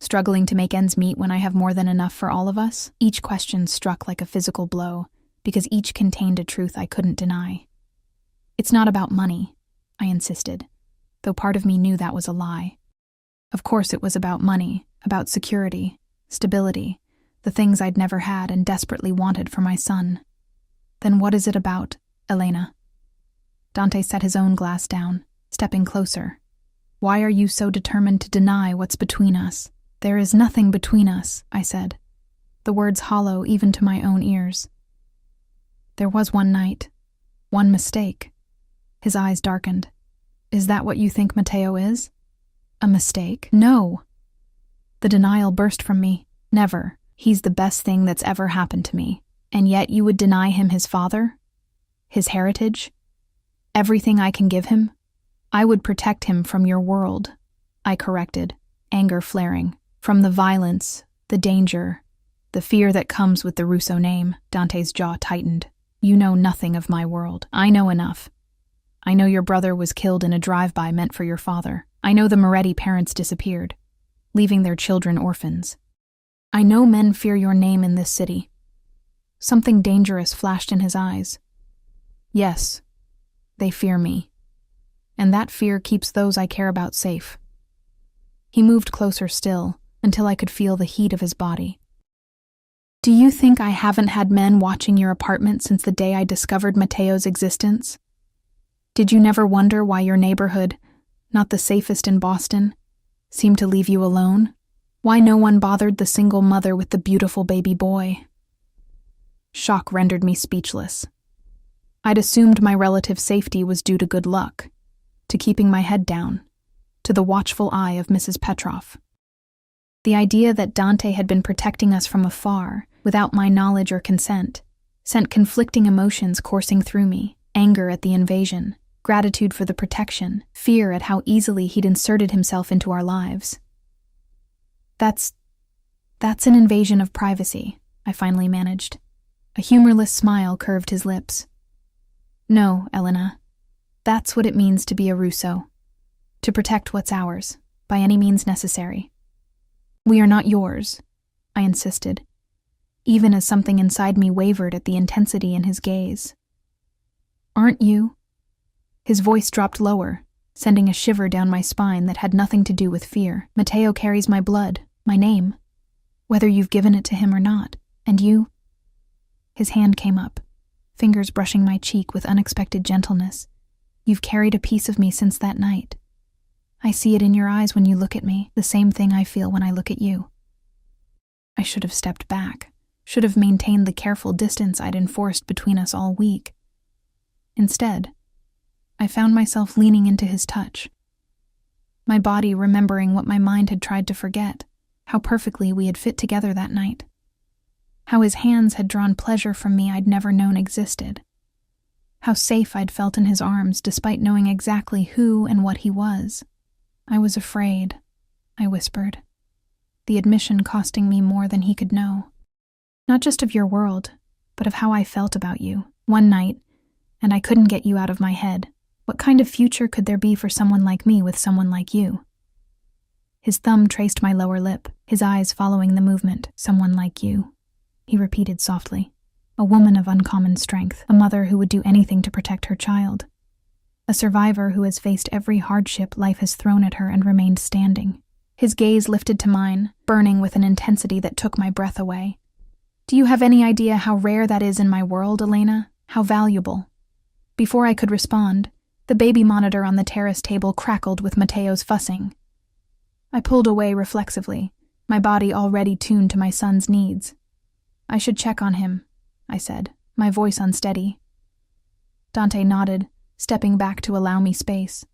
Struggling to make ends meet when I have more than enough for all of us? Each question struck like a physical blow, because each contained a truth I couldn't deny. It's not about money, I insisted, though part of me knew that was a lie. Of course it was about money, about security, stability, the things I'd never had and desperately wanted for my son. Then what is it about, Elena? Dante set his own glass down, stepping closer. Why are you so determined to deny what's between us? There is nothing between us, I said, the words hollow even to my own ears. There was one night, one mistake. His eyes darkened. Is that what you think Matteo is? A mistake? No. The denial burst from me. Never. He's the best thing that's ever happened to me. And yet you would deny him his father? His heritage? Everything I can give him? I would protect him from your world, I corrected, anger flaring. From the violence, the danger, the fear that comes with the Russo name. Dante's jaw tightened. You know nothing of my world. I know enough. I know your brother was killed in a drive-by meant for your father. I know the Moretti parents disappeared, leaving their children orphans. I know men fear your name in this city. Something dangerous flashed in his eyes. Yes, they fear me. And that fear keeps those I care about safe. He moved closer still, until I could feel the heat of his body. Do you think I haven't had men watching your apartment since the day I discovered Matteo's existence? Did you never wonder why your neighborhood, not the safest in Boston, seemed to leave you alone? Why no one bothered the single mother with the beautiful baby boy? Shock rendered me speechless. I'd assumed my relative's safety was due to good luck, to keeping my head down, to the watchful eye of Mrs. Petroff. The idea that Dante had been protecting us from afar, without my knowledge or consent, sent conflicting emotions coursing through me, anger at the invasion, gratitude for the protection, fear at how easily he'd inserted himself into our lives. That's an invasion of privacy, I finally managed. A humorless smile curved his lips. No, Elena, that's what it means to be a Russo. To protect what's ours, by any means necessary. We are not yours, I insisted, even as something inside me wavered at the intensity in his gaze. Aren't you? His voice dropped lower, sending a shiver down my spine that had nothing to do with fear. Matteo carries my blood, my name, whether you've given it to him or not. And you? His hand came up, fingers brushing my cheek with unexpected gentleness. You've carried a piece of me since that night. I see it in your eyes when you look at me, the same thing I feel when I look at you. I should have stepped back, should have maintained the careful distance I'd enforced between us all week. Instead, I found myself leaning into his touch. my body remembering what my mind had tried to forget, how perfectly we had fit together that night. How his hands had drawn pleasure from me I'd never known existed. How safe I'd felt in his arms despite knowing exactly who and what he was. I was afraid, I whispered, the admission costing me more than he could know. Not just of your world, but of how I felt about you, one night, and I couldn't get you out of my head. What kind of future could there be for someone like me with someone like you? His thumb traced my lower lip, his eyes following the movement. Someone like you, he repeated softly. A woman of uncommon strength, a mother who would do anything to protect her child. A survivor who has faced every hardship life has thrown at her and remained standing. His gaze lifted to mine, burning with an intensity that took my breath away. Do you have any idea how rare that is in my world, Elena? How valuable? Before I could respond, the baby monitor on the terrace table crackled with Mateo's fussing. I pulled away reflexively, my body already tuned to my son's needs. I should check on him, I said, my voice unsteady. Dante nodded, stepping back to allow me space.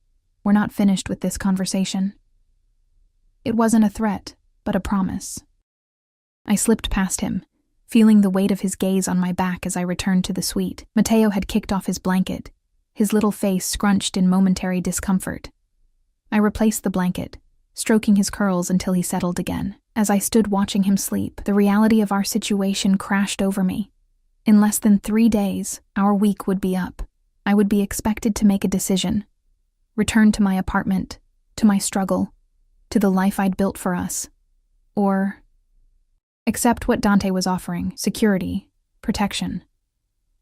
We're not finished with this conversation. It wasn't a threat, but a promise. I slipped past him, feeling the weight of his gaze on my back as I returned to the suite. Mateo had kicked off his blanket, his little face scrunched in momentary discomfort. I replaced the blanket, stroking his curls until he settled again. As I stood watching him sleep, the reality of our situation crashed over me. In less than 3 days, our week would be up. I would be expected to make a decision. Return to my apartment, to my struggle, to the life I'd built for us. Or accept what Dante was offering: security, protection,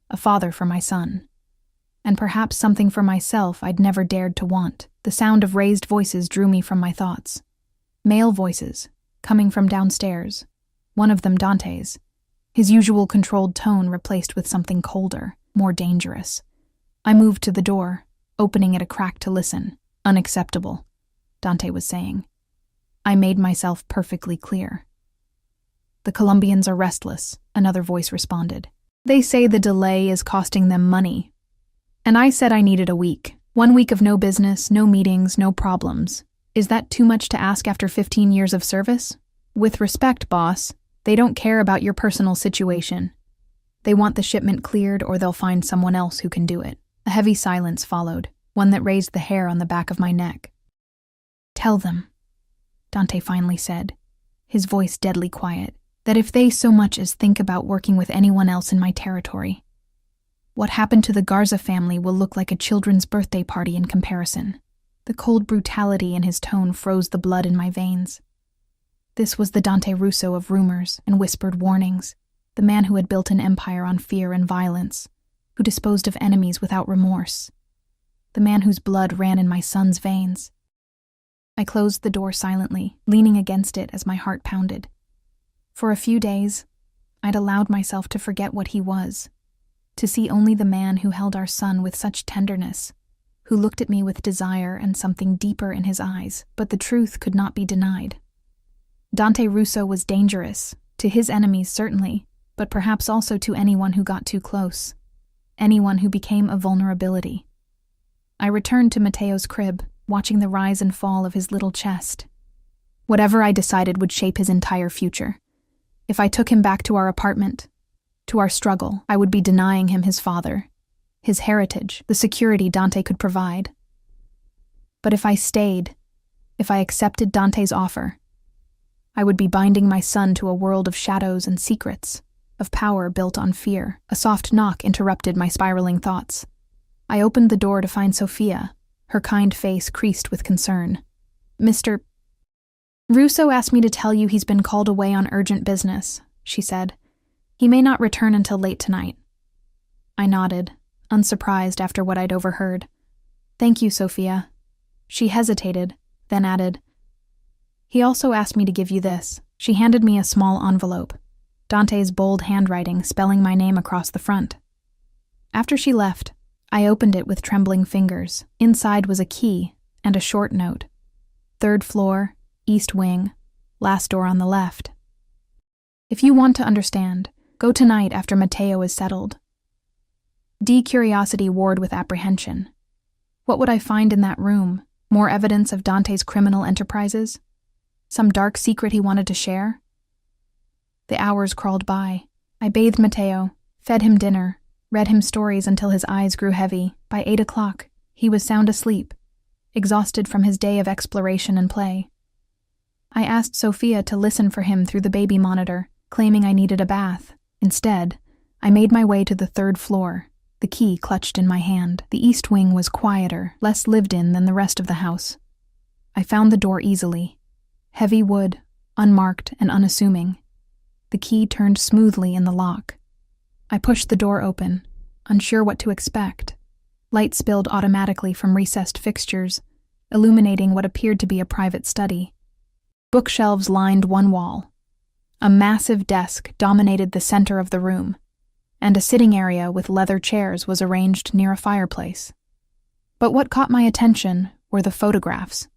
a father for my son, and perhaps something for myself I'd never dared to want. The sound of raised voices drew me from my thoughts. Male voices, coming from downstairs, one of them Dante's, his usual controlled tone replaced with something colder, more dangerous. I moved to the door, opening it a crack to listen. Unacceptable, Dante was saying. I made myself perfectly clear. The Colombians are restless, another voice responded. They say the delay is costing them money. And I said I needed a week. 1 week of no business, no meetings, no problems. Is that too much to ask after 15 years of service? With respect, boss, they don't care about your personal situation. They want the shipment cleared or they'll find someone else who can do it. A heavy silence followed, one that raised the hair on the back of my neck. Tell them, Dante finally said, his voice deadly quiet, that if they so much as think about working with anyone else in my territory, what happened to the Garza family will look like a children's birthday party in comparison. The cold brutality in his tone froze the blood in my veins. This was the Dante Russo of rumors and whispered warnings, the man who had built an empire on fear and violence, who disposed of enemies without remorse, the man whose blood ran in my son's veins. I closed the door silently, leaning against it as my heart pounded. For a few days, I'd allowed myself to forget what he was, to see only the man who held our son with such tenderness, who looked at me with desire and something deeper in his eyes, but the truth could not be denied. Dante Russo was dangerous, to his enemies certainly, but perhaps also to anyone who got too close, anyone who became a vulnerability. I returned to Mateo's crib, watching the rise and fall of his little chest. Whatever I decided would shape his entire future. If I took him back to our apartment, to our struggle, I would be denying him his father, his heritage, the security Dante could provide. But if I stayed, if I accepted Dante's offer, I would be binding my son to a world of shadows and secrets, of power built on fear. A soft knock interrupted my spiraling thoughts. I opened the door to find Sophia, her kind face creased with concern. Mr. Russo asked me to tell you he's been called away on urgent business, she said. He may not return until late tonight. I nodded, unsurprised after what I'd overheard. Thank you, Sophia. She hesitated, then added, He also asked me to give you this. She handed me a small envelope, Dante's bold handwriting spelling my name across the front. After she left, I opened it with trembling fingers. Inside was a key and a short note. 3rd floor, east wing, last door on the left. If you want to understand, go tonight after Mateo is settled. Curiosity warred with apprehension. What would I find in that room, More evidence of Dante's criminal enterprises? Some dark secret he wanted to share? The hours crawled by. I bathed Matteo, fed him dinner, read him stories until his eyes grew heavy. By 8 o'clock, he was sound asleep, exhausted from his day of exploration and play. I asked Sophia to listen for him through the baby monitor, claiming I needed a bath. Instead, I made my way to the 3rd floor, the key clutched in my hand. The east wing was quieter, less lived in than the rest of the house. I found the door easily. Heavy wood, unmarked and unassuming. The key turned smoothly in the lock. I pushed the door open, unsure what to expect. Light spilled automatically from recessed fixtures, illuminating what appeared to be a private study. Bookshelves lined one wall. A massive desk dominated the center of the room, and a sitting area with leather chairs was arranged near a fireplace. But what caught my attention were the photographs.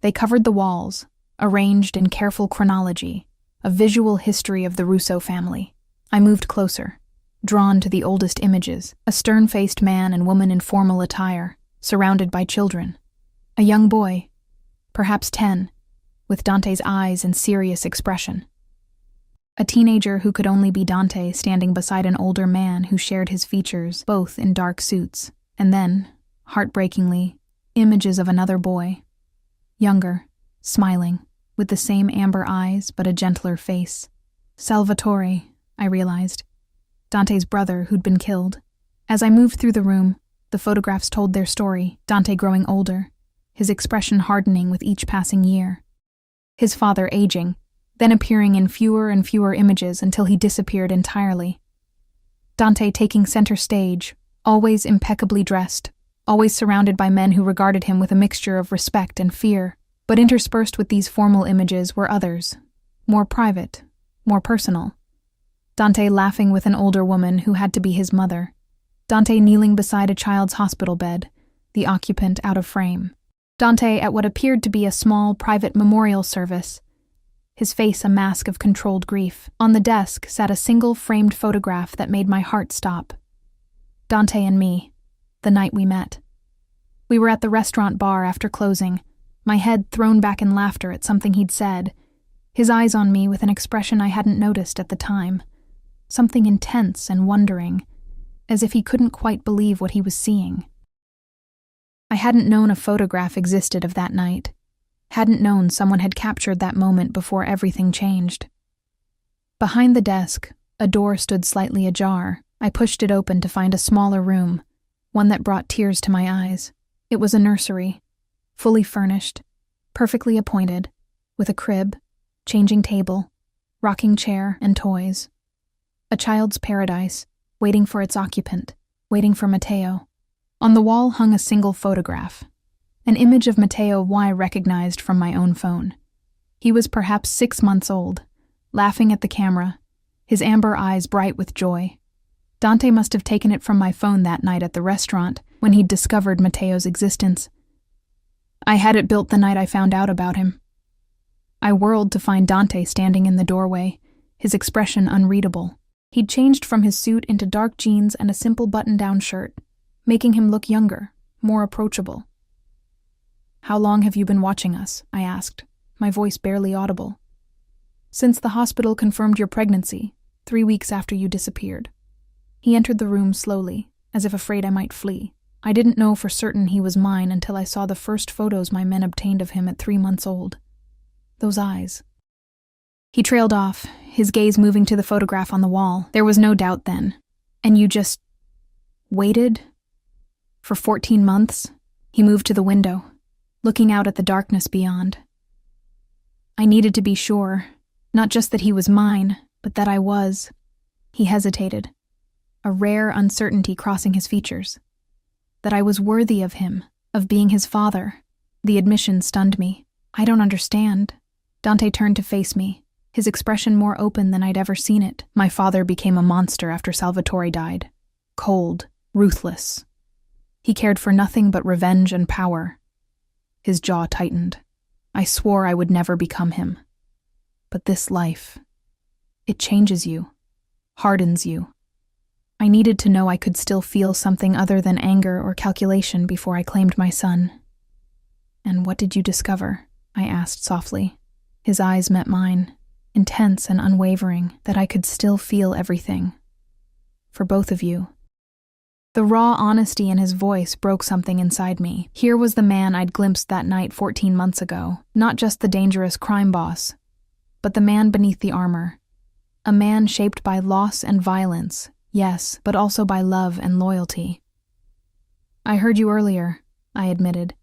They covered the walls, arranged in careful chronology, a visual history of the Russo family. I moved closer, drawn to the oldest images, a stern-faced man and woman in formal attire, surrounded by children. A young boy, perhaps 10, with Dante's eyes and serious expression. A teenager who could only be Dante standing beside an older man who shared his features, both in dark suits. And then, heartbreakingly, images of another boy. Younger, smiling, with the same amber eyes but a gentler face. Salvatore, I realized. Dante's brother who'd been killed. As I moved through the room, the photographs told their story, Dante growing older, his expression hardening with each passing year. His father aging, then appearing in fewer and fewer images until he disappeared entirely. Dante taking center stage, always impeccably dressed, always surrounded by men who regarded him with a mixture of respect and fear. But interspersed with these formal images were others, more private, more personal. Dante laughing with an older woman who had to be his mother. Dante kneeling beside a child's hospital bed, the occupant out of frame. Dante at what appeared to be a small private memorial service, his face a mask of controlled grief. On the desk sat a single framed photograph that made my heart stop. Dante and me, the night we met. We were at the restaurant bar after closing, my head thrown back in laughter at something he'd said, his eyes on me with an expression I hadn't noticed at the time, something intense and wondering, as if he couldn't quite believe what he was seeing. I hadn't known a photograph existed of that night, hadn't known someone had captured that moment before everything changed. Behind the desk, a door stood slightly ajar. I pushed it open to find a smaller room, one that brought tears to my eyes. It was a nursery, fully furnished, perfectly appointed, with a crib, changing table, rocking chair, and toys. A child's paradise, waiting for its occupant, waiting for Matteo. On the wall hung a single photograph, an image of Matteo I recognized from my own phone. He was perhaps 6 months old, laughing at the camera, his amber eyes bright with joy. Dante must have taken it from my phone that night at the restaurant when he'd discovered Matteo's existence. I had it built the night I found out about him. I whirled to find Dante standing in the doorway, his expression unreadable. He'd changed from his suit into dark jeans and a simple button-down shirt, making him look younger, more approachable. "How long have you been watching us?" I asked, my voice barely audible. "Since the hospital confirmed your pregnancy, 3 weeks after you disappeared." He entered the room slowly, as if afraid I might flee. I didn't know for certain he was mine until I saw the first photos my men obtained of him at 3 months old. Those eyes. He trailed off, his gaze moving to the photograph on the wall. There was no doubt then. "And you just waited? For 14 months?" He moved to the window, looking out at the darkness beyond. I needed to be sure, not just that he was mine, but that I was. He hesitated, a rare uncertainty crossing his features. That I was worthy of him, of being his father. The admission stunned me. "I don't understand." Dante turned to face me, his expression more open than I'd ever seen it. "My father became a monster after Salvatore died. Cold, ruthless. He cared for nothing but revenge and power." His jaw tightened. I swore I would never become him. But this life, it changes you, hardens you. I needed to know I could still feel something other than anger or calculation before I claimed my son. "And what did you discover?" I asked softly. His eyes met mine, intense and unwavering, that I could still feel everything. "For both of you." The raw honesty in his voice broke something inside me. Here was the man I'd glimpsed that night 14 months ago, not just the dangerous crime boss, but the man beneath the armor. A man shaped by loss and violence, yes, but also by love and loyalty. "I heard you earlier," I admitted,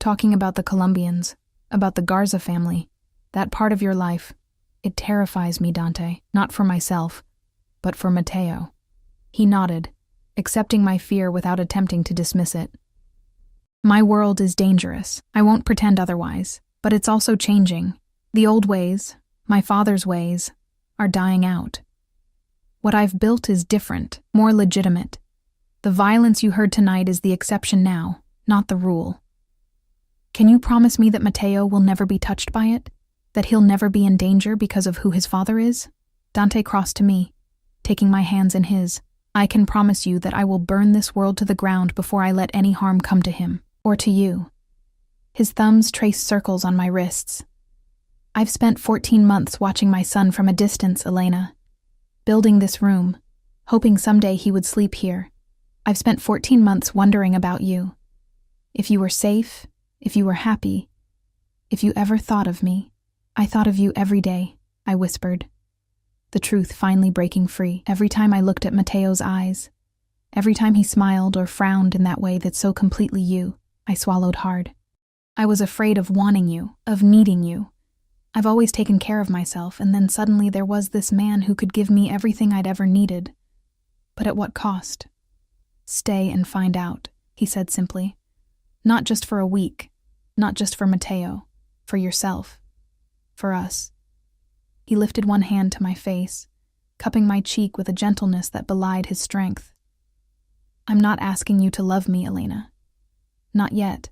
"talking about the Colombians, about the Garza family, that part of your life. It terrifies me, Dante, not for myself, but for Mateo." He nodded, accepting my fear without attempting to dismiss it. "My world is dangerous. I won't pretend otherwise, but it's also changing. The old ways, my father's ways, are dying out. What I've built is different, more legitimate. The violence you heard tonight is the exception now, not the rule. Can you promise me that Mateo will never be touched by it? That he'll never be in danger because of who his father is?" Dante crossed to me, taking my hands in his. "I can promise you that I will burn this world to the ground before I let any harm come to him, or to you." His thumbs traced circles on my wrists. "I've spent 14 months watching my son from a distance, Elena. Building this room, hoping someday he would sleep here. I've spent 14 months wondering about you. If you were safe, if you were happy, if you ever thought of me. I thought of you every day," I whispered, the truth finally breaking free. Every time I looked at Mateo's eyes, every time he smiled or frowned in that way that's so completely you, I swallowed hard. I was afraid of wanting you, of needing you. I've always taken care of myself, and then suddenly there was this man who could give me everything I'd ever needed. But at what cost? "Stay and find out," he said simply. "Not just for a week, not just for Mateo, for yourself, for us." He lifted one hand to my face, cupping my cheek with a gentleness that belied his strength. "I'm not asking you to love me, Elena. Not yet.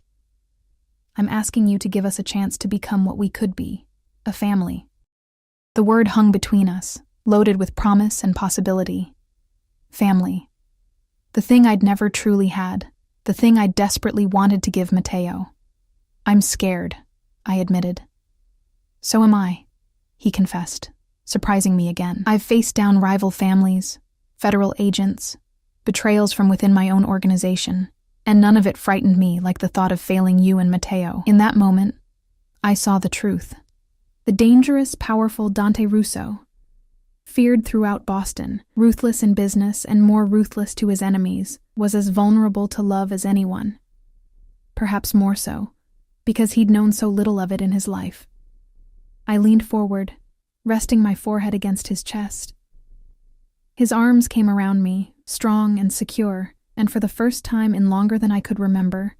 I'm asking you to give us a chance to become what we could be, a family." The word hung between us, loaded with promise and possibility. Family. The thing I'd never truly had, the thing I desperately wanted to give Mateo. "I'm scared," I admitted. "So am I," he confessed, surprising me again. "I've faced down rival families, federal agents, betrayals from within my own organization, and none of it frightened me like the thought of failing you and Mateo." In that moment, I saw the truth. The dangerous, powerful Dante Russo, feared throughout Boston, ruthless in business and more ruthless to his enemies, was as vulnerable to love as anyone. Perhaps more so, because he'd known so little of it in his life. I leaned forward, resting my forehead against his chest. His arms came around me, strong and secure, and for the first time in longer than I could remember,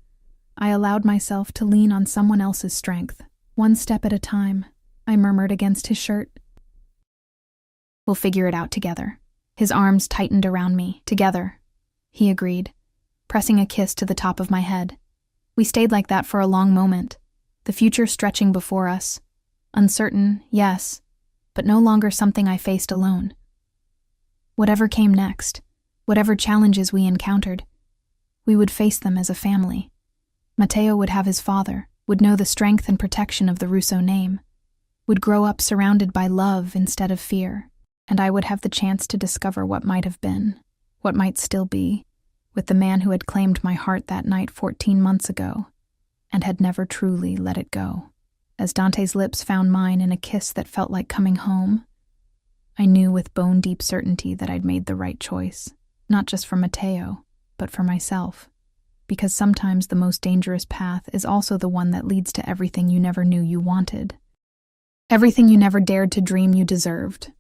I allowed myself to lean on someone else's strength. "One step at a time," I murmured against his shirt. "We'll figure it out together." His arms tightened around me. "Together," he agreed, pressing a kiss to the top of my head. We stayed like that for a long moment, the future stretching before us. Uncertain, yes, but no longer something I faced alone. Whatever came next, whatever challenges we encountered, we would face them as a family. Mateo would have his father, would know the strength and protection of the Russo name, would grow up surrounded by love instead of fear, and I would have the chance to discover what might have been, what might still be, with the man who had claimed my heart that night 14 months ago, and had never truly let it go. As Dante's lips found mine in a kiss that felt like coming home, I knew with bone-deep certainty that I'd made the right choice, not just for Mateo, but for myself, because sometimes the most dangerous path is also the one that leads to everything you never knew you wanted. Everything you never dared to dream you deserved.